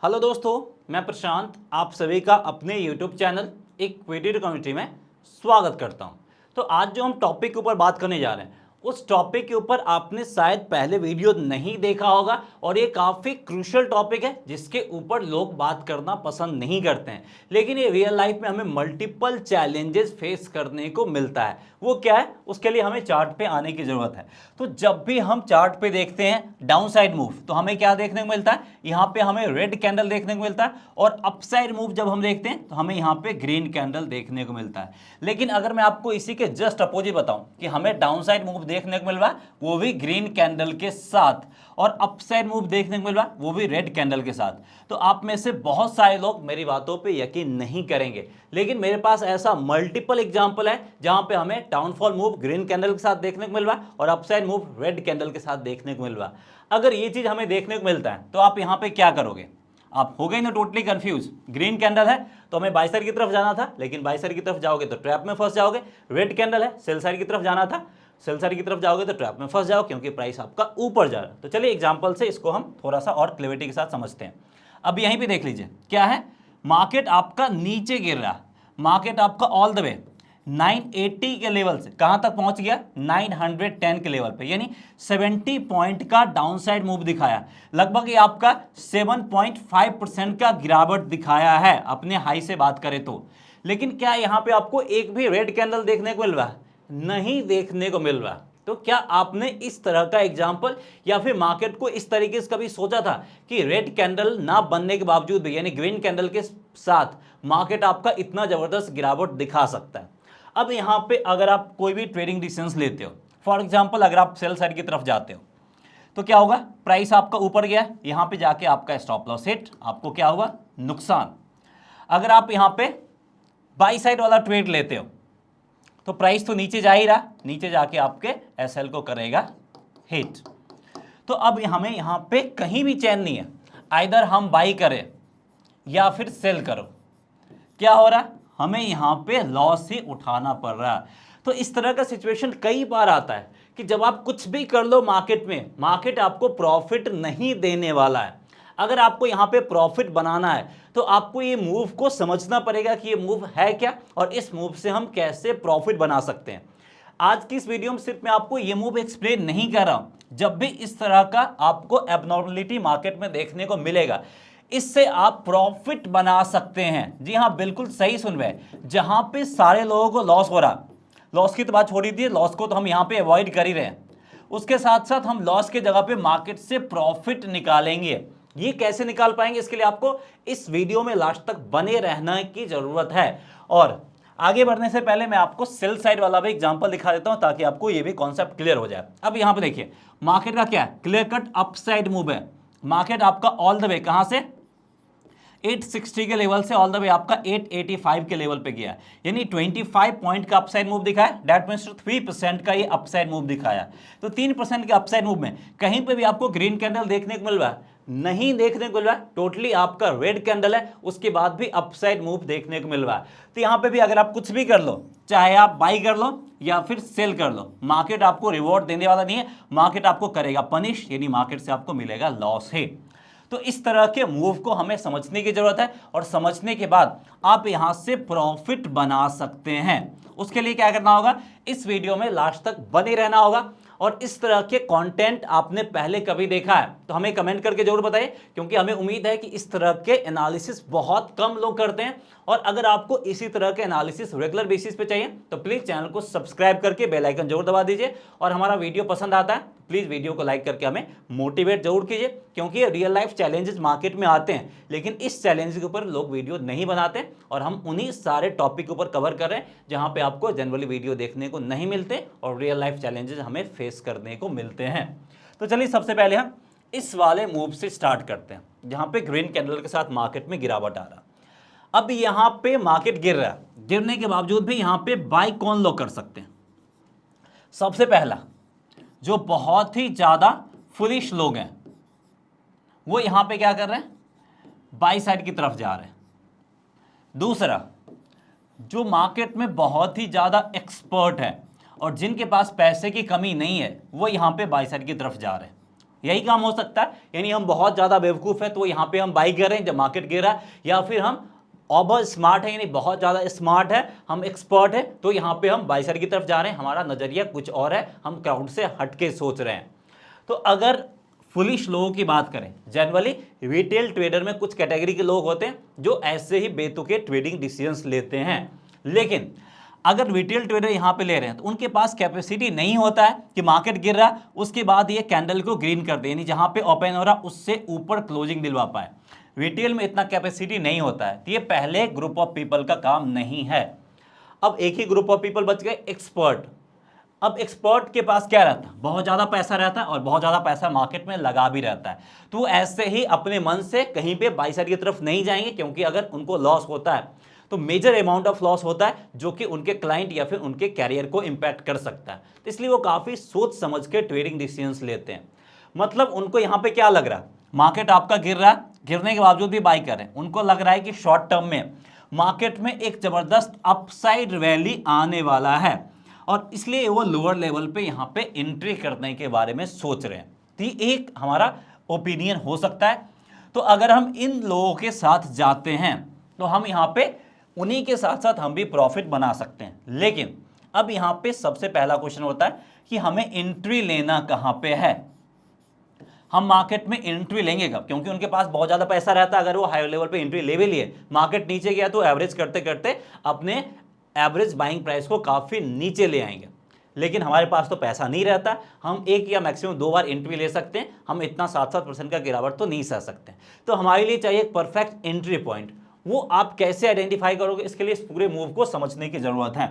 Hello दोस्तों, मैं प्रशांत आप सभी का अपने YouTube चैनल इक्विटी कम्युनिटी में स्वागत करता हूं। तो आज जो हम टॉपिक के ऊपर बात करने जा रहे हैं उस टॉपिक के ऊपर आपने शायद पहले वीडियो नहीं देखा होगा और ये काफ़ी क्रूशियल टॉपिक है जिसके ऊपर लोग बात करना पसंद नहीं करते हैं, लेकिन ये रियल लाइफ में हमें मल्टीपल चैलेंजेस फेस करने को मिलता है। वो क्या है, उसके लिए हमें चार्ट पे आने की ज़रूरत है। तो जब भी हम चार्ट पे देखते हैं डाउन साइड मूव तो हमें क्या देखने को मिलता है, यहाँ पे हमें रेड कैंडल देखने को मिलता है, और अपसाइड मूव जब हम देखते हैं तो हमें यहाँ पे ग्रीन कैंडल देखने को मिलता है। लेकिन अगर मैं आपको इसी के जस्ट अपोजिट बताऊं कि हमें डाउन साइड मूव देखने को मिल रहा है वो भी ग्रीन कैंडल के साथ, और अपसाइड मूव देखने को मिल रहा है वो भी रेड कैंडल के साथ, तो आप में से बहुत सारे लोग मेरी बातों पे यकीन नहीं करेंगे। लेकिन मेरे पास ऐसा मल्टीपल एग्जांपल है जहां पे हमें डाउनफॉल मूव ग्रीन कैंडल के साथ देखने को मिल रहा है और अपसाइड मूव रेड कैंडल के साथ देखने को मिल रहा है। अगर ये चीज हमें देखने को मिलता है तो आप यहां पे क्या करोगे? आप हो गए ना टोटली कंफ्यूज। ग्रीन कैंडल है तो हमें बाई साइड की तरफ जाना था, लेकिन बाई साइड की तरफ जाओगे तो ट्रैप में फंस जाओगे। रेड कैंडल है, सेल साइड की तरफ जाना था, सेल साइड की तरफ जाओगे तो ट्रैप में फंस जाओ क्योंकि प्राइस आपका ऊपर जा रहा है। तो चलिए एग्जांपल से इसको हम थोड़ा सा और क्लैरिटी के साथ समझते हैं। अब यहीं पे देख लीजिए क्या है, मार्केट आपका नीचे गिर रहा है, मार्केट आपका ऑल द वे 980 के लेवल से कहां तक पहुंच गया, 910 के लेवल पे, यानी 70 पॉइंट का डाउनसाइड मूव दिखाया। लगभग ये आपका 7.5% का गिरावट दिखाया है अपने हाई से बात करें तो। लेकिन क्या यहां पे आपको एक भी रेड कैंडल देखने को मिल रहा है? नहीं देखने को मिल रहा। तो क्या आपने इस तरह का एग्जाम्पल या फिर मार्केट को इस तरीके से कभी सोचा था कि रेड कैंडल ना बनने के बावजूद भी, यानी ग्रीन कैंडल के साथ मार्केट आपका इतना जबरदस्त गिरावट दिखा सकता है? अब यहां पे अगर आप कोई भी ट्रेडिंग डिसीजंस लेते हो, फॉर एग्जांपल अगर आप सेल साइड की तरफ जाते हो तो क्या होगा, प्राइस आपका ऊपर गया, यहां पे जाके आपका स्टॉप लॉस हिट, आपको क्या हुआ, नुकसान। अगर आप यहां पे बाई साइड वाला ट्रेड लेते हो तो प्राइस तो नीचे जा ही रहा, नीचे जाके आपके एसएल को करेगा हिट। तो अब हमें यहां पे कहीं भी चैन नहीं है, आइदर हम बाई करें या फिर सेल करो। क्या हो रहा, हमें यहां पे लॉस ही उठाना पड़ रहा है। तो इस तरह का सिचुएशन कई बार आता है कि जब आप कुछ भी कर लो मार्केट में, मार्केट आपको प्रॉफिट नहीं देने वाला है। अगर आपको यहां पे प्रॉफिट बनाना है तो आपको ये मूव को समझना पड़ेगा कि ये मूव है क्या और इस मूव से हम कैसे प्रॉफिट बना सकते हैं। आज की इस वीडियो में सिर्फ मैं आपको ये मूव एक्सप्लेन नहीं कर रहा हूं। जब भी इस तरह का आपको एबनॉर्मलिटी मार्केट में देखने को मिलेगा, इससे आप प्रॉफिट बना सकते हैं। जी हाँ, बिल्कुल सही सुन रहे हैं। जहां पे सारे लोगों को लॉस हो रहा, लॉस की तो बात छोड़ दीजिए, लॉस को तो हम यहां पे अवॉइड कर ही रहे हैं, उसके साथ साथ हम लॉस के जगह पे मार्केट से प्रॉफिट निकालेंगे। ये कैसे निकाल पाएंगे, इसके लिए आपको इस वीडियो में लास्ट तक बने रहने की जरूरत है। और आगे बढ़ने से पहले मैं आपको सेल साइड वाला भी एग्जांपल दिखा देता हूं ताकि आपको ये भी कॉन्सेप्ट क्लियर हो जाए। अब यहां पे देखिए मार्केट का क्या है, क्लियर कट अपसाइड मूव है। मार्केट आपका ऑल द वे कहां से, 860 के लेवल से ऑल द वे आपका 885 के लेवल पे गया, यानी 25 पॉइंट का अपसाइड मूव दिखाया। दैट मींस 3% का ये अपसाइड मूव दिखाया। तो 3% के अपसाइड मूव में कहीं पे भी आपको ग्रीन कैंडल देखने को मिल रहा है? नहीं देखने को मिल रहा है। टोटली आपका रेड कैंडल है, उसके बाद भी अपसाइड मूव देखने को मिल रहा है। तो यहां पे भी अगर आप कुछ भी कर लो, चाहे आप बाई कर लो या फिर सेल कर लो, मार्केट आपको रिवॉर्ड देने वाला नहीं है, मार्केट आपको करेगा पनिश, यानी मार्केट से आपको मिलेगा लॉस है। तो इस तरह के मूव को हमें समझने की जरूरत है, और समझने के बाद आप यहां से प्रॉफिट बना सकते हैं। उसके लिए क्या करना होगा, इस वीडियो में लास्ट तक बने रहना होगा। और इस तरह के कंटेंट आपने पहले कभी देखा है तो हमें कमेंट करके जरूर बताइए, क्योंकि हमें उम्मीद है कि इस तरह के एनालिसिस बहुत कम लोग करते हैं। और अगर आपको इसी तरह के एनालिसिस रेगुलर बेसिस पे चाहिए तो प्लीज चैनल को सब्सक्राइब करके बेल आइकन जरूर दबा दीजिए। और हमारा वीडियो पसंद आता है प्लीज वीडियो को लाइक करके हमें मोटिवेट जरूर कीजिए, क्योंकि रियल लाइफ चैलेंजेस मार्केट में आते हैं, लेकिन इस चैलेंज के ऊपर लोग वीडियो नहीं बनाते, और हम उन्हीं सारे टॉपिक के ऊपर कवर कर रहे हैं जहां पे आपको जनरली वीडियो देखने को नहीं मिलते और रियल लाइफ चैलेंजेस हमें फेस करने को मिलते हैं। तो चलिए सबसे पहले हम इस वाले मूव से स्टार्ट करते हैं जहां पे ग्रीन कैंडल के साथ मार्केट में गिरावट आ रहा। अब यहां पे मार्केट गिर रहा है, गिरने के बावजूद भी यहां पे बाय कौन लोग कर सकते हैं? सबसे पहला, जो बहुत ही ज्यादा फुलिश लोग हैं वो यहां पे क्या कर रहे हैं, बाई साइड की तरफ जा रहे हैं। दूसरा, जो मार्केट में बहुत ही ज्यादा एक्सपर्ट है और जिनके पास पैसे की कमी नहीं है वो यहां पे बाई साइड की तरफ जा रहे हैं। यही काम हो सकता है। यानी हम बहुत ज़्यादा बेवकूफ़ है तो यहाँ पे हम बाई कर रहे हैं जब मार्केट गिर रहा है, या फिर हम ओवर स्मार्ट है यानी बहुत ज़्यादा स्मार्ट है, हम एक्सपर्ट है तो यहाँ पे हम बाई साइड की तरफ जा रहे हैं, हमारा नज़रिया कुछ और है, हम क्राउड से हट के सोच रहे हैं। तो अगर फुलिश लोगों की बात करें, जनरली रिटेल ट्रेडर में कुछ कैटेगरी के लोग होते हैं जो ऐसे ही बेतुके ट्रेडिंग डिसीजंस लेते हैं। लेकिन अगर रिटेल ट्रेडर यहाँ पे ले रहे हैं तो उनके पास कैपेसिटी नहीं होता है कि मार्केट गिर रहा है उसके बाद ये कैंडल को ग्रीन कर दे, यानी जहाँ पे ओपन हो रहा उससे ऊपर क्लोजिंग दिलवा पाए। रिटेल में इतना कैपेसिटी नहीं होता है, तो ये पहले ग्रुप ऑफ पीपल का काम नहीं है। अब एक ही ग्रुप ऑफ पीपल बच गए, एक्सपर्ट। अब एक्सपर्ट के पास क्या रहता है, बहुत ज़्यादा पैसा रहता है और बहुत ज़्यादा पैसा मार्केट में लगा भी रहता है, तो ऐसे ही अपने मन से कहीं पे बाई साइड की तरफ नहीं जाएंगे, क्योंकि अगर उनको लॉस होता है तो मेजर अमाउंट ऑफ लॉस होता है जो कि उनके क्लाइंट या फिर उनके कैरियर को इंपैक्ट कर सकता है। तो इसलिए वो काफ़ी सोच समझ के ट्रेडिंग डिसीजंस लेते हैं। मतलब उनको यहाँ पे क्या लग रहा है, मार्केट आपका गिर रहा है, गिरने के बावजूद भी बाई कर रहे हैं, उनको लग रहा है कि शॉर्ट टर्म में मार्केट में एक जबरदस्त अपसाइड रैली आने वाला है और इसलिए वो लोअर लेवल पे यहाँ पे एंट्री करने के बारे में सोच रहे हैं। तो ये एक हमारा ओपिनियन हो सकता है। तो अगर हम इन लोगों के साथ जाते हैं तो हम यहाँ पे उन्हीं के साथ साथ हम भी प्रॉफिट बना सकते हैं। लेकिन अब यहाँ पे सबसे पहला क्वेश्चन होता है कि हमें एंट्री लेना कहाँ पे है, हम मार्केट में एंट्री लेंगे कब, क्योंकि उनके पास बहुत ज़्यादा पैसा रहता है। अगर वो हाई लेवल पे एंट्री ले भी लिए, मार्केट नीचे गया तो एवरेज करते करते अपने एवरेज बाइंग प्राइस को काफ़ी नीचे ले आएंगे। लेकिन हमारे पास तो पैसा नहीं रहता, हम एक या मैक्सिमम 2 बार एंट्री ले सकते हैं, हम इतना 7-7% का गिरावट तो नहीं सह सकते। तो हमारे लिए चाहिए एक परफेक्ट एंट्री पॉइंट। वो आप कैसे आइडेंटिफाई करोगे, इसके लिए इस पूरे मूव को समझने की ज़रूरत है।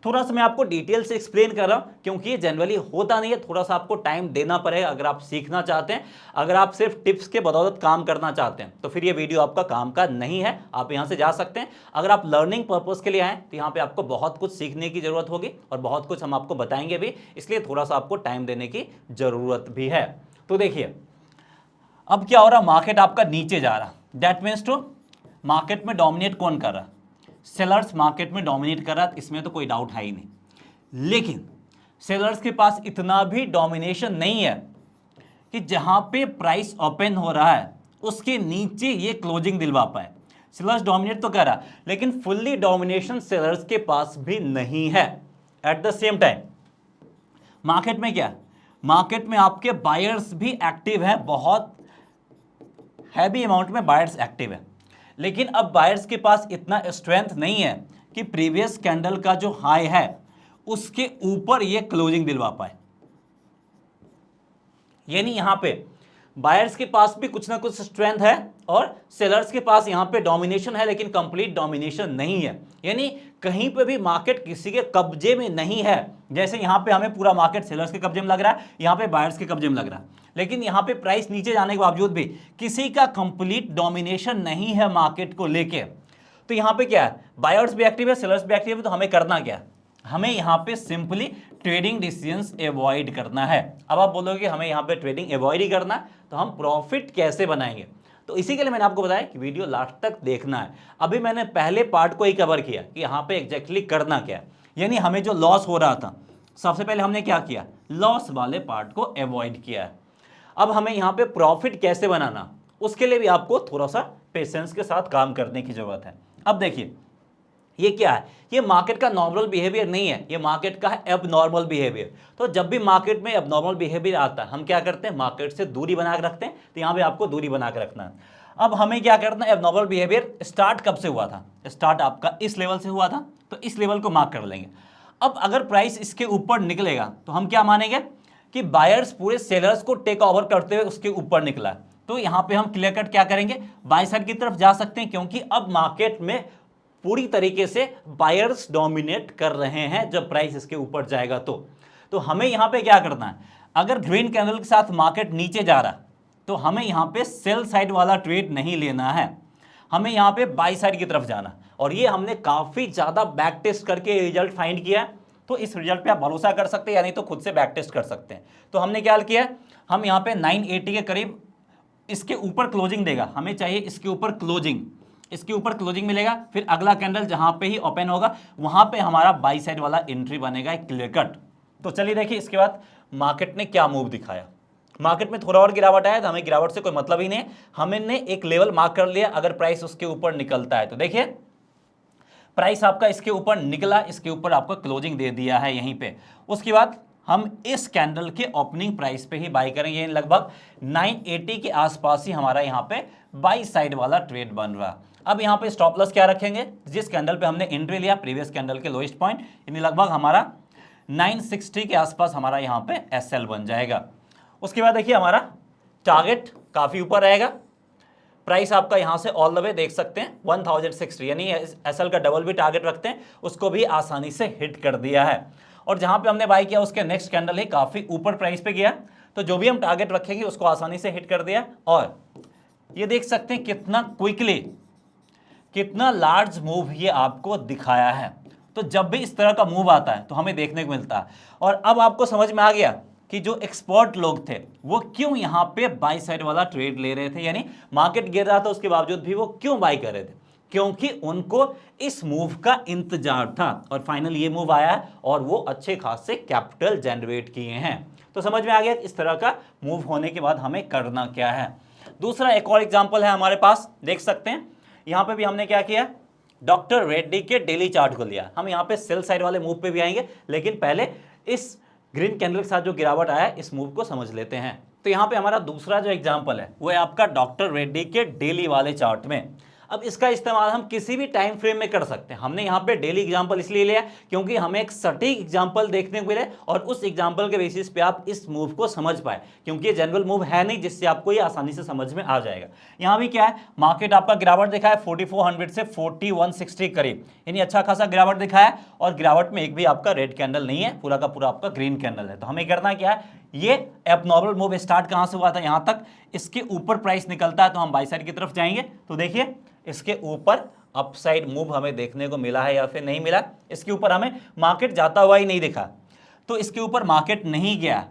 थोड़ा सा मैं आपको डिटेल से एक्सप्लेन कर रहा हूँ क्योंकि ये जनरली होता नहीं है, थोड़ा सा आपको टाइम देना पड़ेगा अगर आप सीखना चाहते हैं। अगर आप सिर्फ टिप्स के बदौलत काम करना चाहते हैं तो फिर ये वीडियो आपका काम का नहीं है, आप यहाँ से जा सकते हैं। अगर आप लर्निंग पर्पज़ के लिए आएँ तो यहाँ पे आपको बहुत कुछ सीखने की ज़रूरत होगी और बहुत कुछ हम आपको बताएंगे भी, इसलिए थोड़ा सा आपको टाइम देने की ज़रूरत भी है। तो देखिए अब क्या हो रहा, मार्केट आपका नीचे जा रहा, दैट मीन्स टू मार्केट में डोमिनेट कौन कर रहा, सेलर्स मार्केट में डोमिनेट कर रहा है, इसमें तो कोई डाउट है ही नहीं। लेकिन सेलर्स के पास इतना भी डोमिनेशन नहीं है कि जहां पे प्राइस ओपन हो रहा है उसके नीचे ये क्लोजिंग दिलवा पाए। सेलर्स डोमिनेट तो कर रहा है लेकिन फुल्ली डोमिनेशन सेलर्स के पास भी नहीं है। At the same time market में क्या, मार्केट में आपके बायर्स भी एक्टिव है, बहुत हैवी अमाउंट में बायर्स एक्टिव है। लेकिन अब बायर्स के पास इतना स्ट्रेंथ नहीं है कि प्रीवियस कैंडल का जो हाई है उसके ऊपर ये क्लोजिंग दिलवा पाए। यानी यहां पे बायर्स के पास भी कुछ ना कुछ स्ट्रेंथ है और सेलर्स के पास यहां पे डोमिनेशन है लेकिन कंप्लीट डोमिनेशन नहीं है। यानी कहीं पे भी मार्केट किसी के कब्जे में नहीं है। जैसे यहां पे हमें पूरा मार्केट सेलर्स के कब्जे में लग रहा है, यहां पे बायर्स के कब्जे में लग रहा है, लेकिन यहां पे प्राइस नीचे जाने के बावजूद भी किसी का कंप्लीट डोमिनेशन नहीं है मार्केट को लेके। तो यहां पे क्या है, बायर्स भी एक्टिव है, सेलर्स भी एक्टिव है, तो हमें करना क्या है, हमें यहां पे सिंपली ट्रेडिंग डिसीजंस अवॉइड करना है। अब आप बोलोगे हमें यहां पे ट्रेडिंग अवॉइड ही करना है तो हम प्रॉफिट कैसे बनाएंगे, तो इसी के लिए मैंने आपको बताया कि वीडियो लास्ट तक देखना है। अभी मैंने पहले पार्ट को ही कवर किया कि यहां पे एग्जैक्टली करना क्या है। यानी हमें जो लॉस हो रहा था सबसे पहले हमने क्या किया, लॉस वाले पार्ट को अवॉइड किया है। अब हमें यहां पे प्रॉफिट कैसे बनाना, उसके लिए भी आपको थोड़ा सा पेशेंस के साथ काम करने की जरूरत है। अब देखिए ये क्या है, ये मार्केट का नॉर्मल बिहेवियर नहीं है, ये मार्केट का है एबनॉर्मल बिहेवियर। तो जब भी मार्केट में एबनॉर्मल बिहेवियर आता है हम क्या करते हैं, मार्केट से दूरी बना के रखते हैं। तो यहाँ पे आपको दूरी बना के रखना है। अब हमें क्या करना है, एबनॉर्मल बिहेवियर स्टार्ट कब से हुआ था, स्टार्ट आपका इस लेवल से हुआ था, तो इस लेवल को मार्क कर लेंगे। अब अगर प्राइस इसके ऊपर निकलेगा तो हम क्या मानेंगे कि बायर्स पूरे सेलर्स को टेक ओवर करते हुए उसके ऊपर निकला है, तो यहाँ पे हम क्लियर कट क्या करेंगे, बाय साइड की तरफ जा सकते हैं, क्योंकि अब मार्केट में पूरी तरीके से बायर्स डोमिनेट कर रहे हैं जब प्राइस इसके ऊपर जाएगा। तो हमें यहां पे क्या करना है, अगर ग्रीन कैंडल के साथ मार्केट नीचे जा रहा तो हमें यहां पे सेल साइड वाला ट्रेड नहीं लेना है, हमें यहां पे बाय साइड की तरफ जाना। और ये हमने काफी ज्यादा बैक टेस्ट करके रिजल्ट फाइंड किया है, तो इस रिजल्ट पे आप भरोसा कर सकते हैं या नहीं तो खुद से बैक टेस्ट कर सकते हैं। तो हमने क्या किया, हम यहाँ पे 980 के करीब इसके ऊपर क्लोजिंग देगा, हमें चाहिए इसके ऊपर क्लोजिंग, इसके ऊपर क्लोजिंग मिलेगा, फिर अगला कैंडल जहां पे ही ओपन होगा वहां पे हमारा बाई साइड वाला एंट्री बनेगा, एक क्लियर कट। तो चलिए देखिए इसके बाद मार्केट ने क्या मूव दिखाया। मार्केट में थोड़ा और गिरावट आया तो हमें गिरावट से कोई मतलब ही नहीं है, हमने एक लेवल मार्क कर लिया, अगर प्राइस उसके ऊपर निकलता है तो देखिए प्राइस आपका इसके ऊपर निकला, इसके ऊपर आपका क्लोजिंग दे दिया है यहीं पे। उसके बाद हम इस कैंडल के ओपनिंग प्राइस पे ही बाई करेंगे, लगभग 980 के आसपास ही हमारा यहाँ पे बाई साइड वाला ट्रेड बन रहा। अब यहाँ पे स्टॉप लॉस क्या रखेंगे, जिस कैंडल पे हमने एंट्री लिया प्रीवियस कैंडल के लोएस्ट पॉइंट, यानी लगभग हमारा 960 के आसपास हमारा यहाँ पे एसएल बन जाएगा। उसके बाद देखिए हमारा टारगेट काफ़ी ऊपर रहेगा, प्राइस आपका यहां से ऑल द वे देख सकते हैं 1060, यानी एसएल का डबल भी टारगेट रखते हैं, उसको भी आसानी से हिट कर दिया है। और जहां पे हमने बाई किया उसके नेक्स्ट कैंडल ही काफ़ी ऊपर प्राइस पे गया, तो जो भी हम टारगेट रखेंगे उसको आसानी से हिट कर दिया। और ये देख सकते हैं कितना क्विकली, कितना लार्ज मूव ये आपको दिखाया है। तो जब भी इस तरह का मूव आता है तो हमें देखने को मिलता है। और अब आपको समझ में आ गया कि जो एक्सपर्ट लोग थे वो क्यों यहाँ पे बाई साइड वाला ट्रेड ले रहे थे, यानी मार्केट गिर रहा था उसके बावजूद भी वो क्यों बाई कर रहे थे, क्योंकि उनको इस मूव का इंतजार था। और फाइनल ये मूव आया है और वो अच्छे खासे कैपिटल जनरेट किए हैं। तो समझ में आ गया इस तरह का मूव होने के बाद हमें करना क्या है। दूसरा एक और एग्जाम्पल है हमारे पास, देख सकते हैं यहाँ पे भी हमने क्या किया, डॉक्टर रेड्डी के डेली चार्ट को लिया। हम यहाँ पे सेल साइड वाले मूव पे भी आएंगे, लेकिन पहले इस ग्रीन कैंडल के साथ जो गिरावट आया है इस मूव को समझ लेते हैं। तो यहाँ पे हमारा दूसरा जो एग्जांपल है वो है आपका डॉक्टर रेड्डी के डेली वाले चार्ट में। अब इसका इस्तेमाल हम किसी भी टाइम फ्रेम में कर सकते हैं। हमने यहाँ पे डेली एग्जांपल इसलिए लिया क्योंकि हमें एक सटीक एग्जांपल देखने को मिले और उस एग्जांपल के बेसिस पे आप इस मूव को समझ पाए, क्योंकि ये जनरल मूव है नहीं जिससे आपको ये आसानी से समझ में आ जाएगा। यहाँ भी क्या है, मार्केट आपका गिरावट दिखा है 4400 से 4160 करीब, यानी अच्छा खासा गिरावट दिखा है। और गिरावट में एक भी आपका रेड कैंडल नहीं है, पूरा का पूरा आपका ग्रीन कैंडल है। तो हमें करना क्या है, ये एबनॉर्मल मूव स्टार्ट कहाँ से हुआ था, यहाँ तक, इसके ऊपर प्राइस निकलता है तो हम बाई साइड की तरफ जाएंगे। तो देखिए इसके ऊपर अपसाइड मूव हमें देखने को मिला है या फिर नहीं मिला, इसके ऊपर हमें मार्केट जाता हुआ ही नहीं दिखा। तो इसके ऊपर मार्केट नहीं गया,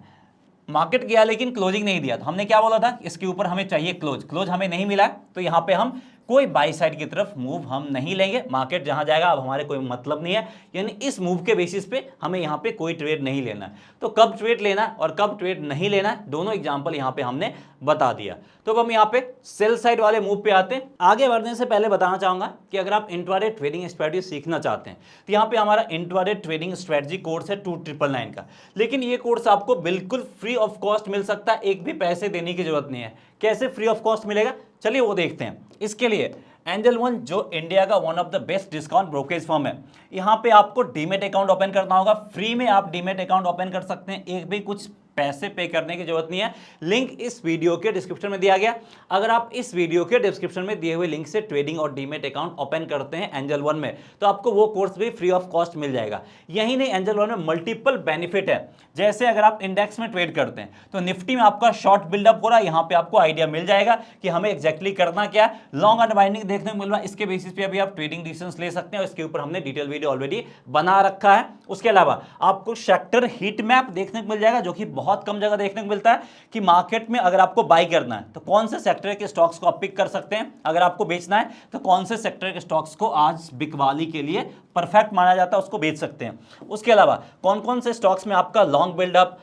मार्केट गया लेकिन क्लोजिंग नहीं दिया। तो हमने क्या बोला था, इसके ऊपर हमें चाहिए क्लोज हमें नहीं मिला, तो यहाँ पे हम कोई बाई साइड की तरफ मूव हम नहीं लेंगे। मार्केट जहां जाएगा अब हमारे कोई मतलब नहीं है, यानी इस मूव के बेसिस पे हमें यहाँ पे कोई ट्रेड नहीं लेना। तो कब ट्रेड लेना और कब ट्रेड नहीं लेना, दोनों एग्जांपल यहाँ पे हमने बता दिया। तो अब हम यहाँ पे सेल साइड वाले मूव पे आते हैं। आगे बढ़ने से पहले बताना चाहूंगा कि अगर आप इंट्राडे ट्रेडिंग स्ट्रेटजी सीखना चाहते हैं तो यहाँ पे हमारा इंट्राडे ट्रेडिंग स्ट्रेटजी कोर्स है 2999 का, लेकिन ये कोर्स आपको बिल्कुल फ्री ऑफ कॉस्ट मिल सकता है, एक भी पैसे देने की जरूरत नहीं है। कैसे फ्री ऑफ कॉस्ट मिलेगा, चलिए वो देखते हैं। इसके लिए एंजल वन जो इंडिया का one of the best discount brokerage firm है, यहाँ पे आपको डीमेट अकाउंट ओपन करना होगा। फ्री में आप डीमेट अकाउंट ओपन कर सकते हैं, एक भी कुछ पैसे पे करने की जरूरत नहीं है। लिंक इस वीडियो के डिस्क्रिप्शन में दिया गया। अगर आप इस वीडियो के डिस्क्रिप्शन में दिए हुए लिंक से ट्रेडिंग और डीमेट अकाउंट ओपन करते हैं एंजल वन में, तो आपको वो कोर्स भी फ्री ऑफ कॉस्ट मिल जाएगा। यही नहीं, एंजल वन में मल्टीपल बेनिफिट है। जैसे अगर आप इंडेक्स में ट्रेड करते हैं तो निफ्टी में आपका शॉर्ट बिल्डअप हो रहा है, यहाँ पे आपको आइडिया मिल जाएगा कि हमें एक्जैक्टली करना क्या है। लॉन्ग अनवाइंडिंग देखने को मिल रहा है, इसके बेसिस पे अभी आप ट्रेडिंग डिसीजंस ले सकते हैं और इसके ऊपर हमने डिटेल वीडियो ऑलरेडी बना रखा है। उसके अलावा आपको सेक्टर हीट मैप देखने को मिल जाएगा, जो कि बहुत कम जगह देखने को मिलता है, कि मार्केट में अगर आपको बाई करना है तो कौन से सेक्टर के स्टॉक्स को आप पिक कर सकते हैं, अगर आपको बेचना है तो कौन से सेक्टर के स्टॉक्स को आज बिकवाली के लिए परफेक्ट माना जाता है उसको बेच सकते हैं। उसके अलावा कौन कौन से स्टॉक्स में आपका long buildup,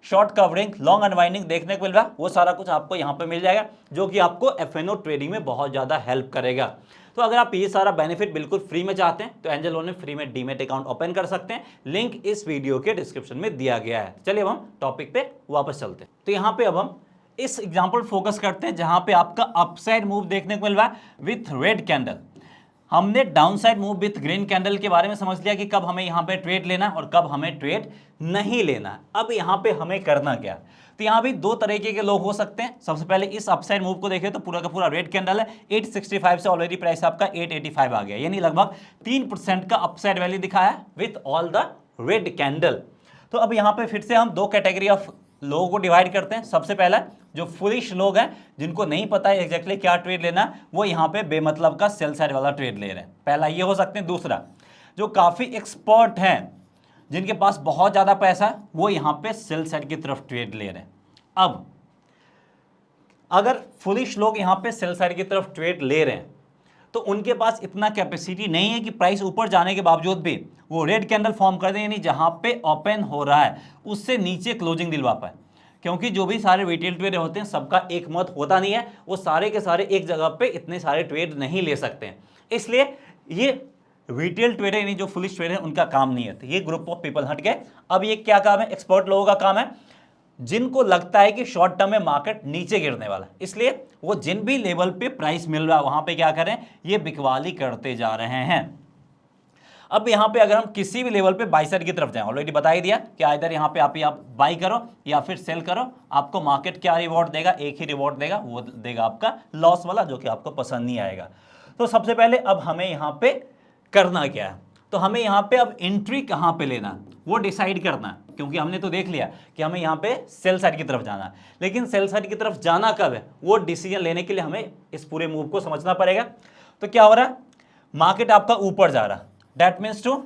short covering, long unwinding देखने को मिल रहा है, वो सारा कुछ आपको यहाँ पे मिल जाएगा, जो कि आपको एफएनओ ट्रेडिंग में बहुत ज़्यादा हेल्प करेगा। तो अगर आप ये सारा बेनिफिट बिल्कुल फ्री में चाहते हैं तो एंजल वन में फ्री में डीमेट अकाउंट ओपन कर सकते हैं, लिंक इस वीडियो के डिस्क्रिप्शन में दिया गया है। चलिए अब हम टॉपिक पे वापस चलते हैं। तो यहाँ पे अब हम इस एग्जाम्पल फोकस करते हैं जहां पे आपका अपसाइड मूव देखने को मिल रहा है विथ रेड कैंडल। हमने downside move with green candle के बारे में समझ लिया कि कब हमें यहाँ पे ट्रेड लेना और कब हमें ट्रेड नहीं लेना। अब यहाँ पे हमें करना क्या, तो यहाँ भी दो तरीके के लोग हो सकते हैं। सबसे पहले इस अपसाइड मूव को देखिए तो पूरा का पूरा रेड कैंडल है, 865 से ऑलरेडी प्राइस आपका 885 आ गया, यानी लगभग 3% का अपसाइड वैल्यू दिखाया है with all the red candle. तो अब यहाँ पे फिर से हम दो कैटेगरी ऑफ लोगों को डिवाइड करते हैं। सबसे पहला जो फुलिश लोग हैं, जिनको नहीं पता है एग्जैक्टली क्या ट्रेड लेना, वो यहाँ पे बेमतलब का सेल साइड वाला ट्रेड ले रहे हैं, पहला ये हो सकते हैं। दूसरा जो काफ़ी एक्सपर्ट हैं, जिनके पास बहुत ज़्यादा पैसा है, वो यहाँ पे सेल साइड की तरफ ट्रेड ले रहे हैं। अब अगर फुलिश लोग यहाँ पे सेल साइड की तरफ ट्रेड ले रहे हैं तो उनके पास इतना कैपेसिटी नहीं है कि प्राइस ऊपर जाने के बावजूद भी वो रेड कैंडल फॉर्म कर दें, यानी जहाँ पे ओपन हो रहा है उससे नीचे क्लोजिंग दिलवा पाए। क्योंकि जो भी सारे रिटेल ट्रेडर होते हैं सबका एक मत होता नहीं है, वो सारे के सारे एक जगह पे इतने सारे ट्रेड नहीं ले सकते हैं, इसलिए ये रिटेल ट्रेडर यानी जो फुलिश ट्रेडर है उनका काम नहीं है। तो ये ग्रुप ऑफ पीपल हट गए। अब ये क्या काम है, एक्सपर्ट लोगों का काम है, जिनको लगता है कि शॉर्ट टर्म में मार्केट नीचे गिरने वाला है, इसलिए वो जिन भी लेवल पे प्राइस मिल रहा है वहां पे क्या करें, ये बिकवाली करते जा रहे हैं। अब यहाँ पे अगर हम किसी भी लेवल पे बाई साइड की तरफ जाएं, ऑलरेडी बता ही दिया कि इधर यहाँ पे आप बाई करो या फिर सेल करो, आपको मार्केट क्या रिवॉर्ड देगा, एक ही रिवॉर्ड देगा, वो देगा आपका लॉस वाला, जो कि आपको पसंद नहीं आएगा। तो सबसे पहले अब हमें यहाँ पे करना क्या है, तो हमें यहाँ पे अब एंट्री कहाँ पे लेना है वो डिसाइड करना है, क्योंकि हमने तो देख लिया कि हमें यहाँ पे सेल साइड की तरफ जाना है, लेकिन सेल साइड की तरफ जाना कब है वो डिसीजन लेने के लिए हमें इस पूरे मूव को समझना पड़ेगा। तो क्या हो रहा है, मार्केट आपका ऊपर जा रहा है, दैट मीन्स टू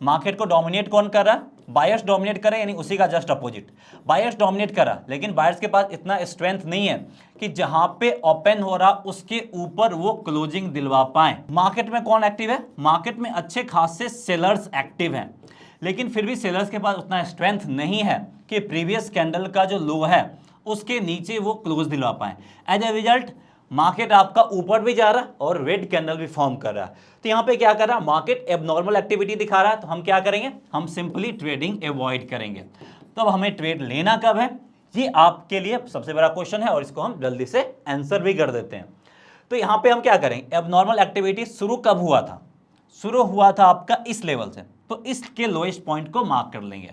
मार्केट को डोमिनेट कौन कर रहा है, बायर्स डोमिनेट कर रहे हैं, यानी उसी का जस्ट अपोजिट, बायर्स डोमिनेट कर रहा, लेकिन बायर्स के पास इतना स्ट्रेंथ नहीं है कि जहां पे ओपन हो रहा उसके ऊपर वो क्लोजिंग दिलवा पाए। मार्केट में कौन एक्टिव है, मार्केट में अच्छे खासे सेलर्स एक्टिव हैं, लेकिन फिर भी सेलर्स के पास उतना स्ट्रेंथ नहीं है कि प्रीवियस कैंडल का जो लो है उसके नीचे वो क्लोज दिलवा पाए। एज ए रिजल्ट मार्केट आपका ऊपर भी जा रहा है और रेड कैंडल भी फॉर्म कर रहा है। तो यहाँ पे क्या कर रहा है, मार्केट एबनॉर्मल एक्टिविटी दिखा रहा है, तो हम क्या करेंगे, हम सिंपली ट्रेडिंग अवॉइड करेंगे। तो अब हमें ट्रेड लेना कब है, ये आपके लिए सबसे बड़ा क्वेश्चन है और इसको हम जल्दी से आंसर भी कर देते हैं। तो यहाँ पे हम क्या करेंगे, एबनॉर्मल एक्टिविटी शुरू कब हुआ था, शुरू हुआ था आपका इस लेवल से, तो इसके लोएस्ट पॉइंट को मार्क कर लेंगे।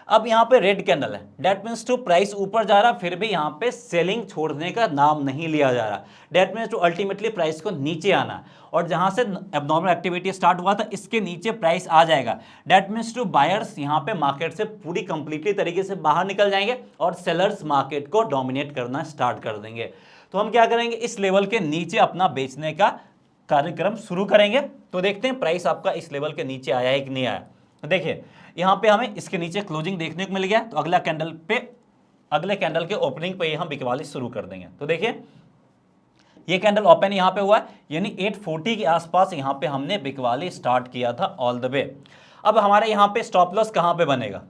अब यहाँ पे रेड कैंडल है, डेट मीन्स टू प्राइस ऊपर जा रहा, फिर भी यहाँ पे सेलिंग छोड़ने का नाम नहीं लिया जा रहा, that means to ultimately price को नीचे आना, और जहाँ से एबनॉर्मल एक्टिविटी स्टार्ट हुआ था इसके नीचे प्राइस आ जाएगा, डेट मीन्स टू बायर्स यहाँ पे मार्केट से पूरी कंप्लीटली तरीके से बाहर निकल जाएंगे और सेलर्स मार्केट को डोमिनेट करना स्टार्ट कर देंगे। तो हम क्या करेंगे, इस लेवल के नीचे अपना बेचने का कार्यक्रम शुरू करेंगे। तो देखते हैं प्राइस आपका इस लेवल के नीचे आया है कि नहीं आया। तो देखिए यहाँ पे हमें इसके नीचे क्लोजिंग देखने को मिल गया, तो अगला कैंडल पे, अगले कैंडल के ओपनिंग पे हम बिकवाली शुरू कर देंगे। तो देखिए ये कैंडल ओपन यहाँ पे हुआ, यानी 840 के आसपास यहाँ पे हमने बिकवाली स्टार्ट किया था ऑल द वे। अब हमारे यहाँ पे स्टॉप लॉस कहाँ पे बनेगा,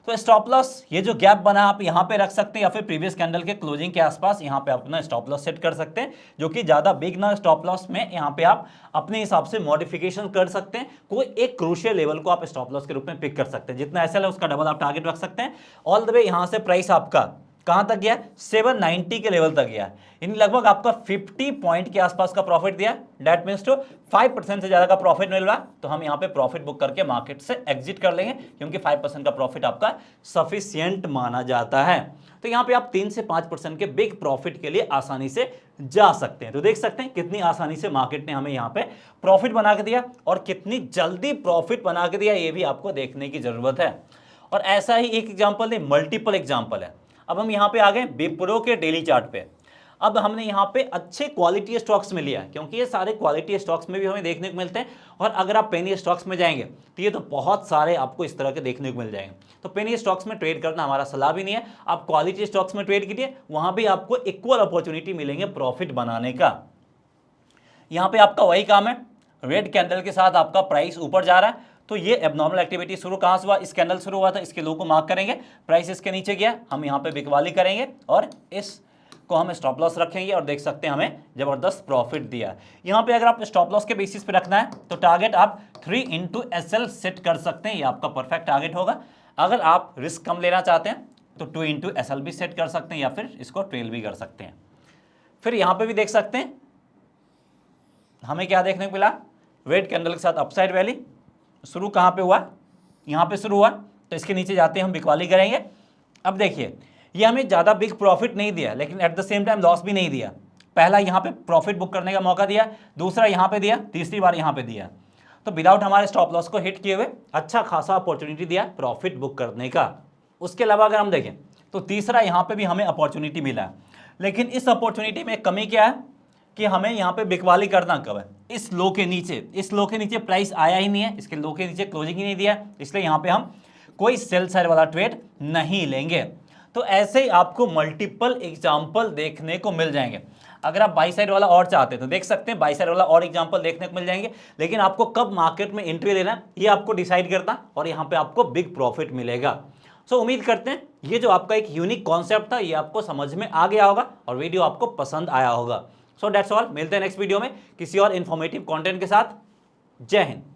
तो स्टॉप लॉस ये जो गैप बना आप यहाँ पे रख सकते हैं या फिर प्रीवियस कैंडल के क्लोजिंग के आसपास यहाँ पे अपना स्टॉप लॉस सेट कर सकते हैं, जो कि ज़्यादा बिग ना स्टॉप लॉस में यहाँ पे आप अपने हिसाब से मॉडिफिकेशन कर सकते हैं। कोई एक क्रूशियल लेवल को आप स्टॉप लॉस के रूप में पिक कर सकते हैं, जितना एसएल है उसका डबल आप टारगेट रख सकते हैं। ऑल द वे यहाँ से प्राइस आपका कहाँ तक गया, 790 के लेवल तक गया, यानी लगभग आपका 50 पॉइंट के आसपास का प्रॉफिट दिया, डेट मीन्स टू 5% से ज़्यादा का प्रॉफिट मिल रहा। तो हम यहाँ पे प्रॉफिट बुक करके मार्केट से एग्जिट कर लेंगे, क्योंकि 5% का प्रॉफिट आपका सफिशियंट माना जाता है। तो यहाँ पे आप 3 से 5% के बिग प्रॉफिट के लिए आसानी से जा सकते हैं। तो देख सकते हैं कितनी आसानी से मार्केट ने हमें यहाँ पे प्रॉफिट बना के दिया, और कितनी जल्दी प्रॉफिट बना के दिया ये भी आपको देखने की जरूरत है। और ऐसा ही एक एग्जाम्पल नहीं, मल्टीपल एग्जाम्पल है। अब हम यहाँ पे आ गए विप्रो के डेली चार्ट पे। अब हमने यहाँ पे अच्छे क्वालिटी स्टॉक्स में लिया है, क्योंकि ये सारे क्वालिटी स्टॉक्स में भी हमें देखने को मिलते हैं, और अगर आप पेनी स्टॉक्स में जाएंगे तो ये तो बहुत सारे आपको इस तरह के देखने को मिल जाएंगे। तो पेनी स्टॉक्स में ट्रेड करना हमारा सलाह भी नहीं है, आप क्वालिटी स्टॉक्स में ट्रेड कीजिए, वहाँ भी आपको इक्वल अपॉर्चुनिटी मिलेंगे प्रॉफिट बनाने का। यहाँ पे आपका वही काम है, रेड कैंडल के साथ आपका प्राइस ऊपर जा रहा है, तो ये एबनॉर्मल एक्टिविटी शुरू कहाँ से हुआ, इस कैंडल शुरू हुआ था, इसके लो को मार्क करेंगे, प्राइस इसके नीचे गया, हम यहाँ पे बिकवाली करेंगे और इस को हम स्टॉप लॉस रखेंगे, और देख सकते हैं हमें जबरदस्त प्रॉफिट दिया। यहाँ पे अगर आप स्टॉप लॉस के बेसिस पे रखना है तो टारगेट आप 3x SL सेट कर सकते हैं, ये आपका परफेक्ट टारगेट होगा। अगर आप रिस्क कम लेना चाहते हैं तो 2x SL भी सेट कर सकते हैं, या फिर इसको ट्रेल भी कर सकते हैं। फिर यहाँ पे भी देख सकते हैं हमें क्या देखने को मिला, रेड कैंडल के साथ अपसाइड वैली शुरू कहाँ पे हुआ, यहाँ पे शुरू हुआ, तो इसके नीचे जाते हैं हम बिकवाली करेंगे। अब देखिए ये हमें ज़्यादा बिग प्रॉफिट नहीं दिया, लेकिन at the same time loss भी नहीं दिया। पहला यहाँ पे प्रॉफिट बुक करने का मौका दिया, दूसरा यहाँ पे दिया, तीसरी बार यहाँ पे दिया, तो विदाउट हमारे स्टॉप लॉस को हिट किए हुए अच्छा खासा अपॉर्चुनिटी दिया प्रॉफिट बुक करने का। उसके अलावा अगर हम देखें तो तीसरा यहाँ पे भी हमें अपॉर्चुनिटी मिला है, लेकिन इस अपॉर्चुनिटी में कमी क्या है कि हमें यहाँ पे बिकवाली करना कब है, इस लो के नीचे। इस लो के नीचे प्राइस आया ही नहीं है, इसके लो के नीचे क्लोजिंग ही नहीं दिया, इसलिए यहाँ पे हम कोई सेल साइड वाला ट्रेड नहीं लेंगे। तो ऐसे ही आपको मल्टीपल एग्जाम्पल देखने को मिल जाएंगे। अगर आप बाई साइड वाला और चाहते हैं तो देख सकते हैं, बाई साइड वाला और एग्जाम्पल देखने को मिल जाएंगे, लेकिन आपको कब मार्केट में एंट्री लेना है ये आपको डिसाइड करना, और यहाँ पे आपको बिग प्रॉफिट मिलेगा। सो उम्मीद करते हैं ये जो आपका एक यूनिक कॉन्सेप्ट था ये आपको समझ में आ गया होगा और वीडियो आपको पसंद आया होगा। सो दैट्स ऑल, मिलते हैं नेक्स्ट वीडियो में किसी और इन्फॉर्मेटिव कंटेंट के साथ। जय हिंद।